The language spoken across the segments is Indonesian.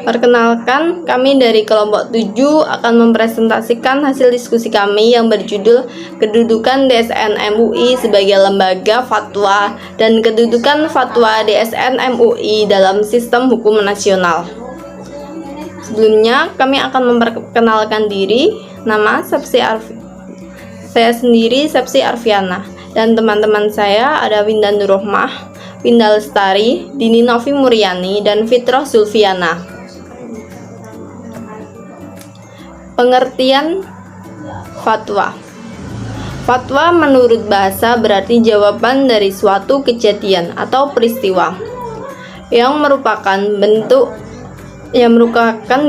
Perkenalkan, kami dari kelompok 7 akan mempresentasikan hasil diskusi kami yang berjudul Kedudukan DSN MUI sebagai lembaga fatwa dan kedudukan fatwa DSN MUI dalam sistem hukum nasional. Sebelumnya, kami akan memperkenalkan diri. Nama saya sendiri Sepsi Arfiana, dan teman-teman saya ada Winda Nurrohmah, Winda Lestari, Dini Novi Muryani, dan Fitroh Zulfiana. Pengertian fatwa. Fatwa menurut bahasa berarti jawaban dari suatu kejadian atau peristiwa yang merupakan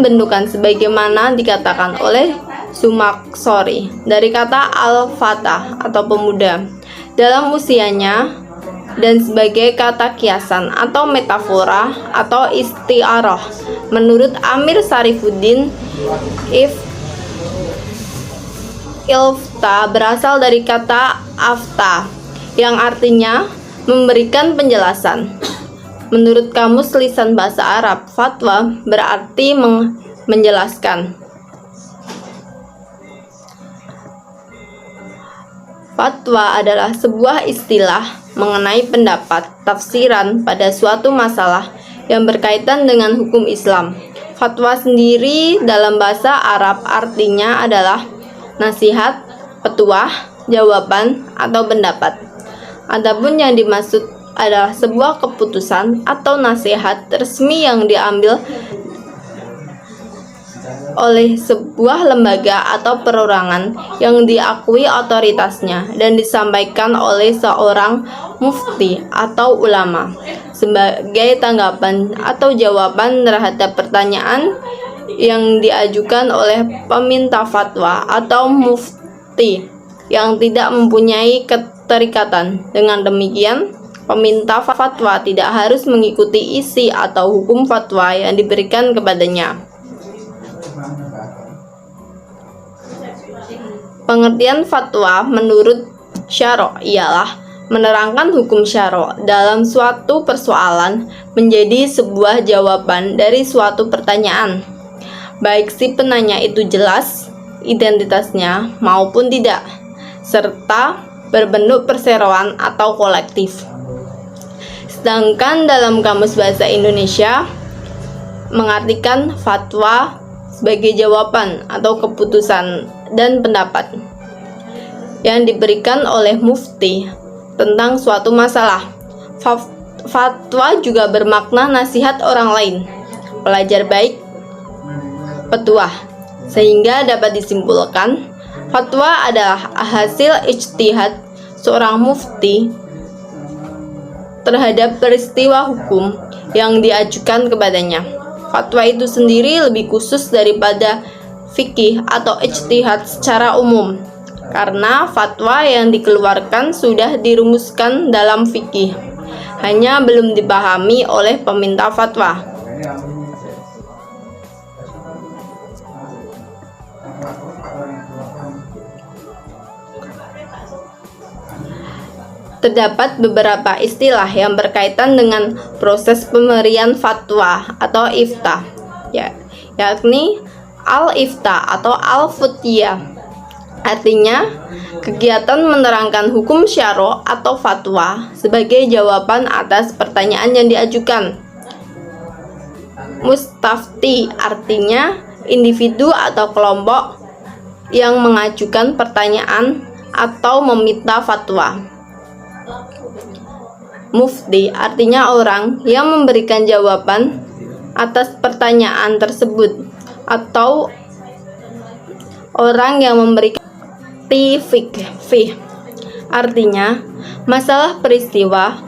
bentukan sebagaimana dikatakan oleh Sumaksori dari kata al-fatah atau pemuda dalam usianya, dan sebagai kata kiasan atau metafora atau isti'arah menurut Amir Sarifuddin. Ilfta berasal dari kata afta yang artinya memberikan penjelasan. Menurut Kamus Lisan Bahasa Arab, fatwa berarti menjelaskan. Fatwa adalah sebuah istilah mengenai pendapat, tafsiran pada suatu masalah yang berkaitan dengan hukum Islam. Fatwa sendiri dalam bahasa Arab artinya adalah nasihat, petuah, jawaban, atau pendapat. Adapun yang dimaksud adalah sebuah keputusan atau nasihat resmi yang diambil oleh sebuah lembaga atau perorangan yang diakui otoritasnya dan disampaikan oleh seorang mufti atau ulama sebagai tanggapan atau jawaban terhadap pertanyaan yang diajukan oleh peminta fatwa atau mufti yang tidak mempunyai keterikatan. Dengan demikian, peminta fatwa tidak harus mengikuti isi atau hukum fatwa yang diberikan kepadanya. Pengertian fatwa menurut syara' ialah menerangkan hukum syara' dalam suatu persoalan menjadi sebuah jawaban dari suatu pertanyaan, baik si penanya itu jelas identitasnya maupun tidak, serta berbentuk perseroan atau kolektif. Sedangkan dalam Kamus Bahasa Indonesia mengartikan fatwa sebagai jawaban atau keputusan dan pendapat yang diberikan oleh mufti tentang suatu masalah. Fatwa juga bermakna nasihat orang lain, pelajar baik, petuah, sehingga dapat disimpulkan fatwa adalah hasil ijtihad seorang mufti terhadap peristiwa hukum yang diajukan kepadanya. Fatwa itu sendiri lebih khusus daripada fikih atau ijtihad secara umum, karena fatwa yang dikeluarkan sudah dirumuskan dalam fikih, hanya belum dipahami oleh peminta fatwa. Terdapat beberapa istilah yang berkaitan dengan proses pemberian fatwa atau ifta, yakni al-ifta atau al-futyah. Artinya, kegiatan menerangkan hukum syara' atau fatwa sebagai jawaban atas pertanyaan yang diajukan. Mustafti artinya individu atau kelompok yang mengajukan pertanyaan atau meminta fatwa. Mufti artinya orang yang memberikan jawaban atas pertanyaan tersebut atau orang yang memberikan fikih, artinya masalah peristiwa,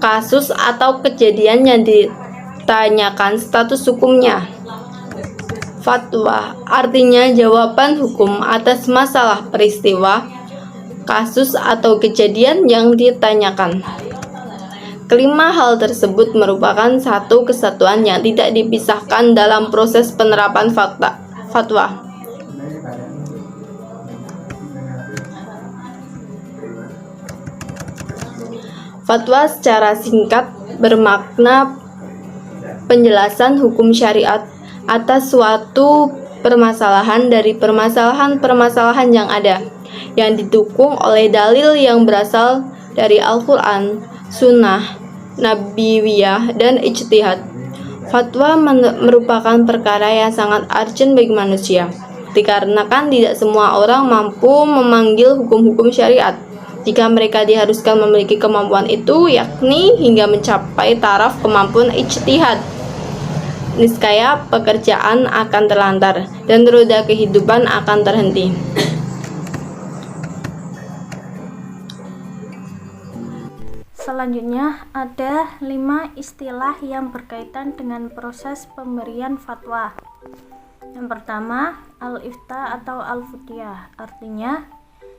kasus atau kejadian yang ditanyakan status hukumnya. Fatwa artinya jawaban hukum atas masalah peristiwa, kasus atau kejadian yang ditanyakan. Kelima hal tersebut merupakan satu kesatuan yang tidak dipisahkan dalam proses penerapan fatwa. Fatwa secara singkat bermakna penjelasan hukum syariat atas suatu permasalahan dari permasalahan-permasalahan yang ada, yang didukung oleh dalil yang berasal dari Al-Quran, Sunnah, Nabawiyah, dan ijtihad. Fatwa merupakan perkara yang sangat urgent bagi manusia, dikarenakan tidak semua orang mampu memanggil hukum-hukum syariat. Jika mereka diharuskan memiliki kemampuan itu, yakni hingga mencapai taraf kemampuan ijtihad, niscaya pekerjaan akan terlantar dan roda kehidupan akan terhenti. Selanjutnya ada 5 istilah yang berkaitan dengan proses pemberian fatwa. Yang pertama, al-ifta atau al-futyah, artinya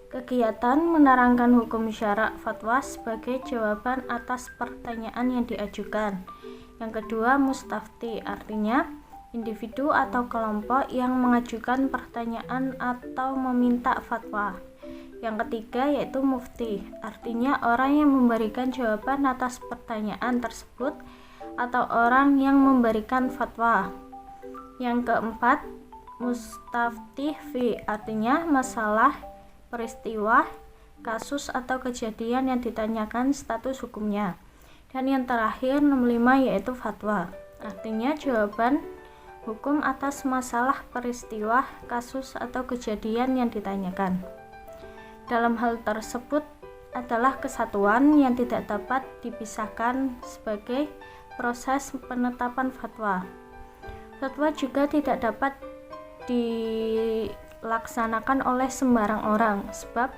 kegiatan menerangkan hukum syara' fatwa sebagai jawaban atas pertanyaan yang diajukan. Yang kedua, mustafti, artinya individu atau kelompok yang mengajukan pertanyaan atau meminta fatwa. Yang ketiga yaitu mufti, artinya orang yang memberikan jawaban atas pertanyaan tersebut atau orang yang memberikan fatwa. Yang keempat, mustaftih fi, artinya masalah, peristiwa, kasus atau kejadian yang ditanyakan status hukumnya. Dan yang terakhir, nomor 5, yaitu fatwa, artinya jawaban hukum atas masalah, peristiwa, kasus atau kejadian yang ditanyakan. Dalam hal tersebut adalah kesatuan yang tidak dapat dipisahkan sebagai proses penetapan fatwa. Fatwa juga tidak dapat dilaksanakan oleh sembarang orang, sebab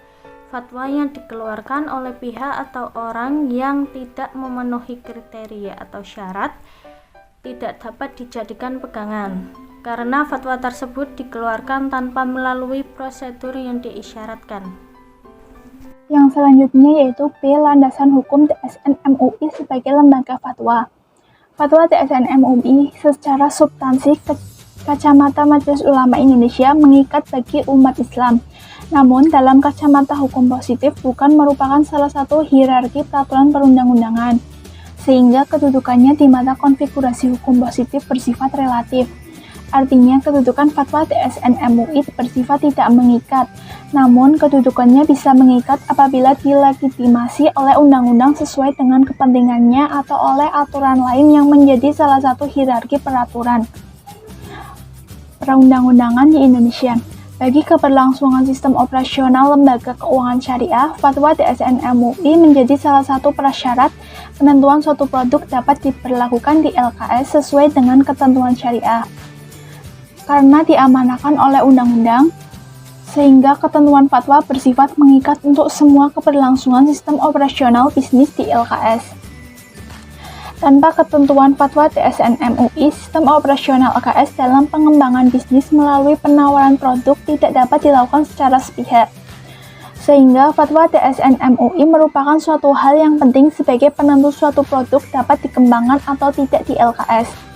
fatwa yang dikeluarkan oleh pihak atau orang yang tidak memenuhi kriteria atau syarat tidak dapat dijadikan pegangan, karena fatwa tersebut dikeluarkan tanpa melalui prosedur yang diisyaratkan. Yang selanjutnya yaitu B. Landasan hukum TSN MUI sebagai lembaga fatwa. Fatwa TSN MUI secara substansi kacamata Majelis Ulama Indonesia mengikat bagi umat Islam. Namun dalam kacamata hukum positif bukan merupakan salah satu hierarki peraturan perundang-undangan, sehingga kedudukannya di mata konfigurasi hukum positif bersifat relatif. Artinya kedudukan fatwa TSN MUI bersifat tidak mengikat, namun kedudukannya bisa mengikat apabila dilegitimasi oleh undang-undang sesuai dengan kepentingannya atau oleh aturan lain yang menjadi salah satu hierarki peraturan perundang-undangan di Indonesia. Bagi keberlangsungan sistem operasional lembaga keuangan syariah, fatwa TSN MUI menjadi salah satu prasyarat penentuan suatu produk dapat diberlakukan di LKS sesuai dengan ketentuan syariah. Karena diamanahkan oleh undang-undang, sehingga ketentuan fatwa bersifat mengikat untuk semua keberlangsungan sistem operasional bisnis di LKS. Tanpa ketentuan fatwa TSN MUI, sistem operasional LKS dalam pengembangan bisnis melalui penawaran produk tidak dapat dilakukan secara sepihak. Sehingga fatwa TSN MUI merupakan suatu hal yang penting sebagai penentu suatu produk dapat dikembangkan atau tidak di LKS.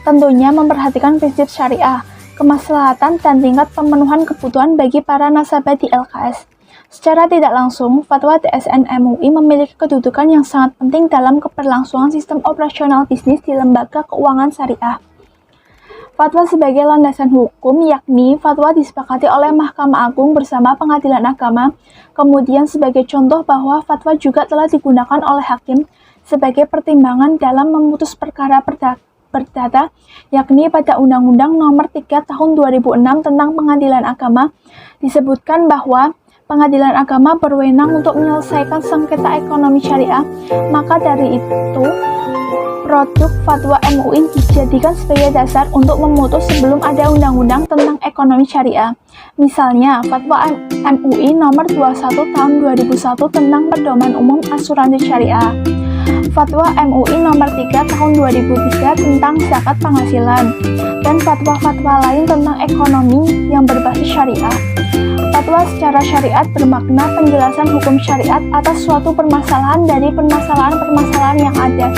Tentunya memperhatikan prinsip syariah, kemaslahatan, dan tingkat pemenuhan kebutuhan bagi para nasabah di LKS. Secara tidak langsung, fatwa TSN MUI memiliki kedudukan yang sangat penting dalam keberlangsungan sistem operasional bisnis di lembaga keuangan syariah. Fatwa sebagai landasan hukum, yakni fatwa disepakati oleh Mahkamah Agung bersama Pengadilan Agama. Kemudian sebagai contoh bahwa fatwa juga telah digunakan oleh hakim sebagai pertimbangan dalam memutus perkara perdata, yakni pada Undang-Undang Nomor 3 Tahun 2006 tentang Pengadilan Agama disebutkan bahwa Pengadilan Agama berwenang untuk menyelesaikan sengketa ekonomi syariah. Maka dari itu, produk fatwa MUI dijadikan sebagai dasar untuk memutus sebelum ada undang-undang tentang ekonomi syariah. Misalnya, fatwa MUI Nomor 21 Tahun 2001 tentang Pedoman Umum Asuransi Syariah. Fatwa MUI Nomor 3 Tahun 2003 tentang zakat penghasilan, dan fatwa-fatwa lain tentang ekonomi yang berbasis syariah. Fatwa secara syariat bermakna penjelasan hukum syariat atas suatu permasalahan dari permasalahan-permasalahan yang ada,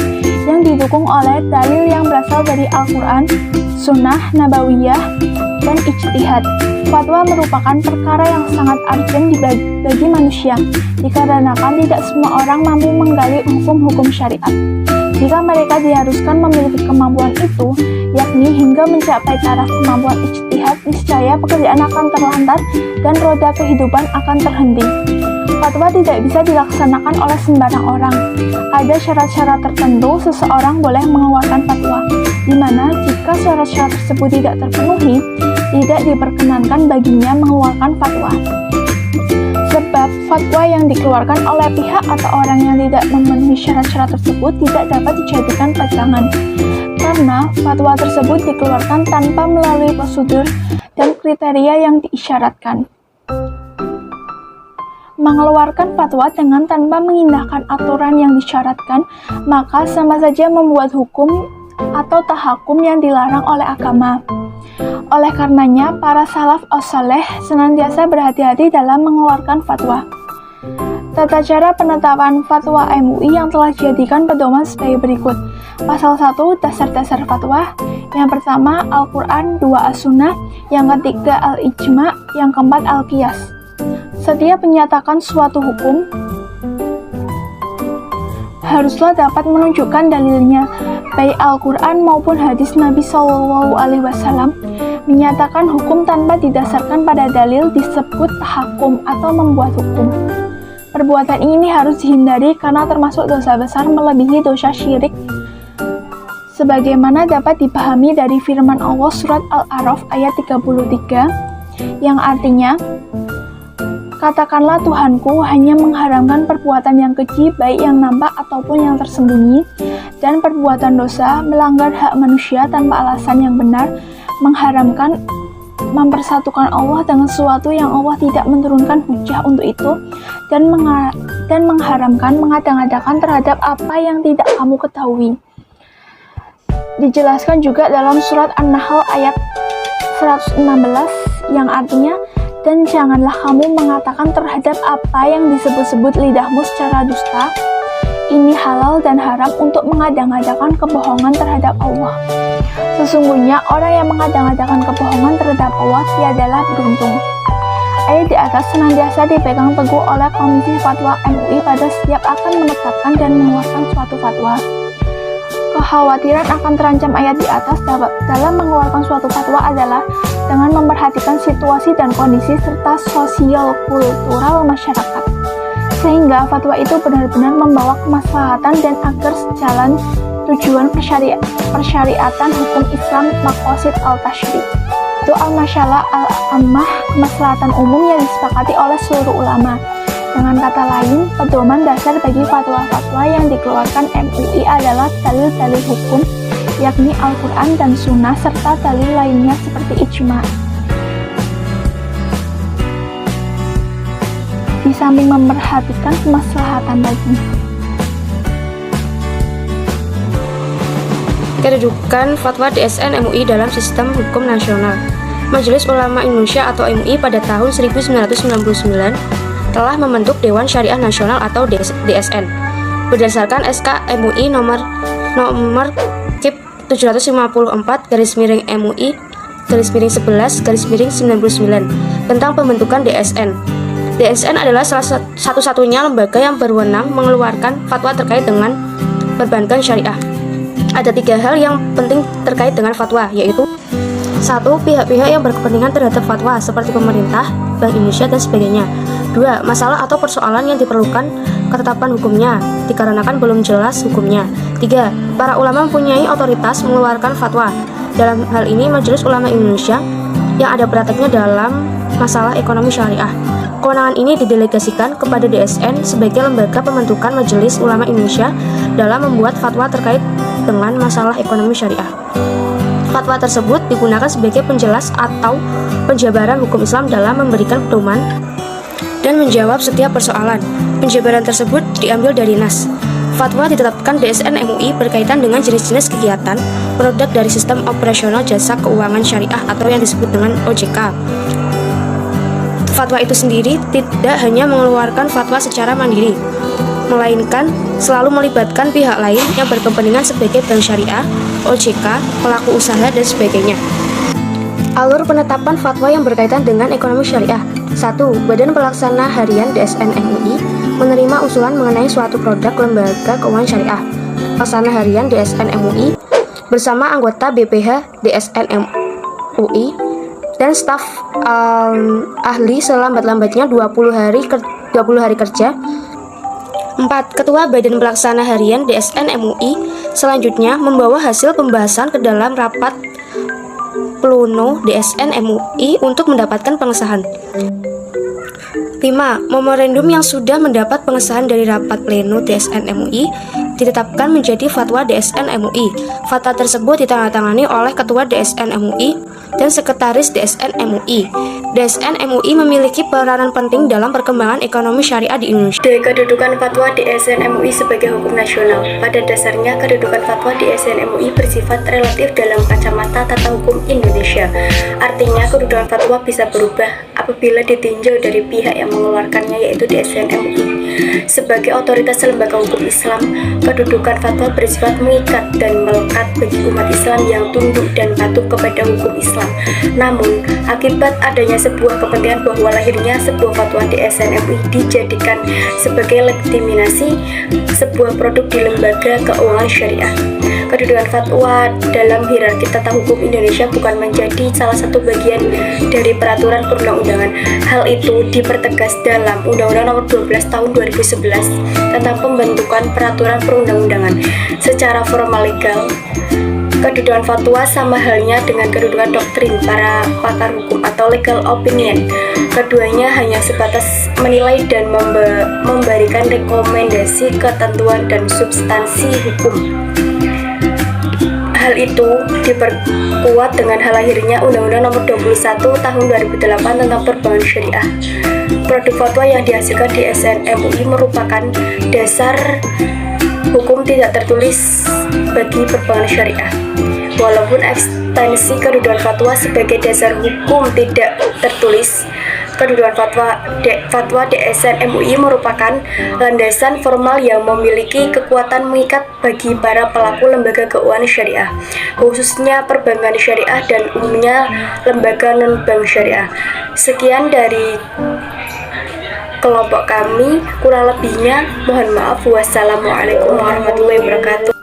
yang didukung oleh dalil yang berasal dari Al-Quran, Sunnah, Nabawiyah, dan ijtihad. Fatwa merupakan perkara yang sangat urgent bagi manusia, dikarenakan tidak semua orang mampu menggali hukum-hukum syariat. Jika mereka diharuskan memiliki kemampuan itu, yakni hingga mencapai taraf kemampuan ijtihad, niscaya pekerjaan akan terlantar dan roda kehidupan akan terhenti. Fatwa tidak bisa dilaksanakan oleh sembarang orang. Ada syarat-syarat tertentu seseorang boleh mengeluarkan fatwa, di mana jika syarat-syarat tersebut tidak terpenuhi, tidak diperkenankan baginya mengeluarkan fatwa. Sebab fatwa yang dikeluarkan oleh pihak atau orang yang tidak memenuhi syarat-syarat tersebut tidak dapat dijadikan pegangan, karena fatwa tersebut dikeluarkan tanpa melalui prosedur dan kriteria yang diisyaratkan. Mengeluarkan fatwa dengan tanpa mengindahkan aturan yang disyaratkan, maka sama saja membuat hukum atau tahakum yang dilarang oleh agama. Oleh karenanya, para salaf as-saleh senantiasa berhati-hati dalam mengeluarkan fatwa. Tata cara penetapan fatwa MUI yang telah dijadikan pedoman sebagai berikut. Pasal 1, dasar-dasar fatwa. Yang pertama, Al-Quran, 2, As-Sunnah. Yang ketiga, Al-Ijma. Yang keempat, Al-Qiyas. Setiap menyatakan suatu hukum haruslah dapat menunjukkan dalilnya, baik Al-Quran maupun hadis Nabi SAW. Menyatakan hukum tanpa didasarkan pada dalil disebut tahakum atau membuat hukum. Perbuatan ini harus dihindari karena termasuk dosa besar melebihi dosa syirik, sebagaimana dapat dipahami dari firman Allah surat Al-A'raf ayat 33, yang artinya, katakanlah Tuhanku hanya mengharamkan perbuatan yang keji, baik yang nampak ataupun yang tersembunyi, dan perbuatan dosa, melanggar hak manusia tanpa alasan yang benar, mengharamkan mempersatukan Allah dengan sesuatu yang Allah tidak menurunkan hujah untuk itu, dan mengharamkan mengadang-adakan terhadap apa yang tidak kamu ketahui. Dijelaskan juga dalam surat An-Nahl ayat 116 yang artinya, dan janganlah kamu mengatakan terhadap apa yang disebut-sebut lidahmu secara dusta, ini halal dan haram untuk mengadang-adakan kebohongan terhadap Allah. Sesungguhnya orang yang mengadang-adakan kebohongan terhadap Allah tiadalah beruntung. Ayat di atas senantiasa dipegang teguh oleh Komisi Fatwa MUI pada setiap akan menetapkan dan mengeluarkan suatu fatwa. Kekhawatiran akan terancam ayat di atas dalam mengeluarkan suatu fatwa adalah dengan memperhatikan situasi dan kondisi serta sosial kultural masyarakat, sehingga fatwa itu benar-benar membawa kemaslahatan dan agar sejalan tujuan persyariatan hukum Islam maqasid al-tashri' itu al-masyalah al-ammah, kemaslahatan umum yang disepakati oleh seluruh ulama. Dengan kata lain, pedoman dasar bagi fatwa-fatwa yang dikeluarkan MUI adalah dalil-dalil hukum, yakni Al-Quran dan Sunnah, serta dalil lainnya seperti ijma. Di samping memperhatikan kemaslahatan tadi. Kedudukan fatwa DSN MUI dalam sistem hukum nasional. Majelis Ulama Indonesia atau MUI pada tahun 1999 telah membentuk Dewan Syariah Nasional atau DSN berdasarkan SK MUI nomor KIP 754/MUI/11/99 tentang pembentukan DSN. DSN adalah salah satu-satunya lembaga yang berwenang mengeluarkan fatwa terkait dengan perbankan syariah. Ada 3 hal yang penting terkait dengan fatwa, yaitu 1. Pihak-pihak yang berkepentingan terhadap fatwa seperti pemerintah, Bank Indonesia, dan sebagainya. 2. Masalah atau persoalan yang diperlukan ketetapan hukumnya, dikarenakan belum jelas hukumnya. 3. Para ulama mempunyai otoritas mengeluarkan fatwa. Dalam hal ini, Majelis Ulama Indonesia yang ada prakteknya dalam masalah ekonomi syariah. Kewenangan ini didelegasikan kepada DSN sebagai lembaga pembentukan Majelis Ulama Indonesia dalam membuat fatwa terkait dengan masalah ekonomi syariah. Fatwa tersebut digunakan sebagai penjelas atau penjabaran hukum Islam dalam memberikan pedoman dan menjawab setiap persoalan. Penjabaran tersebut diambil dari nas. Fatwa ditetapkan DSN MUI berkaitan dengan jenis-jenis kegiatan produk dari sistem operasional jasa keuangan syariah atau yang disebut dengan OJK. Fatwa itu sendiri tidak hanya mengeluarkan fatwa secara mandiri, melainkan selalu melibatkan pihak lain yang berkepentingan sebagai bank syariah, OJK, pelaku usaha, dan sebagainya. Alur penetapan fatwa yang berkaitan dengan ekonomi syariah. 1. Badan Pelaksana Harian DSN MUI menerima usulan mengenai suatu produk lembaga keuangan syariah. Pelaksana Harian DSN MUI bersama anggota BPH DSN MUI dan staf ahli selambat-lambatnya 20 hari kerja. 4. Ketua Badan Pelaksana Harian DSN MUI selanjutnya membawa hasil pembahasan ke dalam rapat pleno DSN MUI untuk mendapatkan pengesahan. 5. Memorandum yang sudah mendapat pengesahan dari rapat pleno DSN MUI ditetapkan menjadi fatwa DSN MUI. Fatwa tersebut ditandatangani oleh Ketua DSN MUI dan Sekretaris DSN MUI. DSN MUI memiliki peranan penting dalam perkembangan ekonomi syariah di Indonesia. D. Kedudukan fatwa DSN MUI sebagai hukum nasional. Pada dasarnya, kedudukan fatwa DSN MUI bersifat relatif dalam kacamata tata hukum Indonesia. Artinya, kedudukan fatwa bisa berubah apabila ditinjau dari pihak yang mengeluarkannya, yaitu DSN MUI. Sebagai otoritas lembaga hukum Islam, kedudukan fatwa bersifat mengikat dan melekat bagi umat Islam yang tunduk dan patuh kepada hukum Islam. Namun, akibat adanya sebuah kepentingan bahwa lahirnya sebuah fatwa DSN MUI dijadikan sebagai legitimasi sebuah produk di lembaga keuangan syariah. Kedudukan fatwa dalam hierarki tata hukum Indonesia bukan menjadi salah satu bagian dari peraturan perundang-undangan. Hal itu dipertegas dalam Undang-Undang Nomor 12 Tahun 2011 tentang pembentukan peraturan perundang-undangan. Secara formal legal, kedudukan fatwa sama halnya dengan kedudukan doktrin para pakar hukum atau legal opinion. Keduanya hanya sebatas menilai dan memberikan rekomendasi ketentuan dan substansi hukum. Hal itu diperkuat dengan hal lahirnya Undang-Undang Nomor 21 Tahun 2008 tentang perbankan syariah. Produk fatwa yang dihasilkan DSN MUI merupakan dasar hukum tidak tertulis bagi perbankan syariah. Walaupun ekstensi kedudukan fatwa sebagai dasar hukum tidak tertulis, kedudukan fatwa DSN MUI merupakan landasan formal yang memiliki kekuatan mengikat bagi para pelaku lembaga keuangan syariah, khususnya perbankan syariah dan umumnya lembaga non-bank syariah. Sekian dari kelompok kami, kurang lebihnya mohon maaf. Wassalamualaikum warahmatullahi wabarakatuh.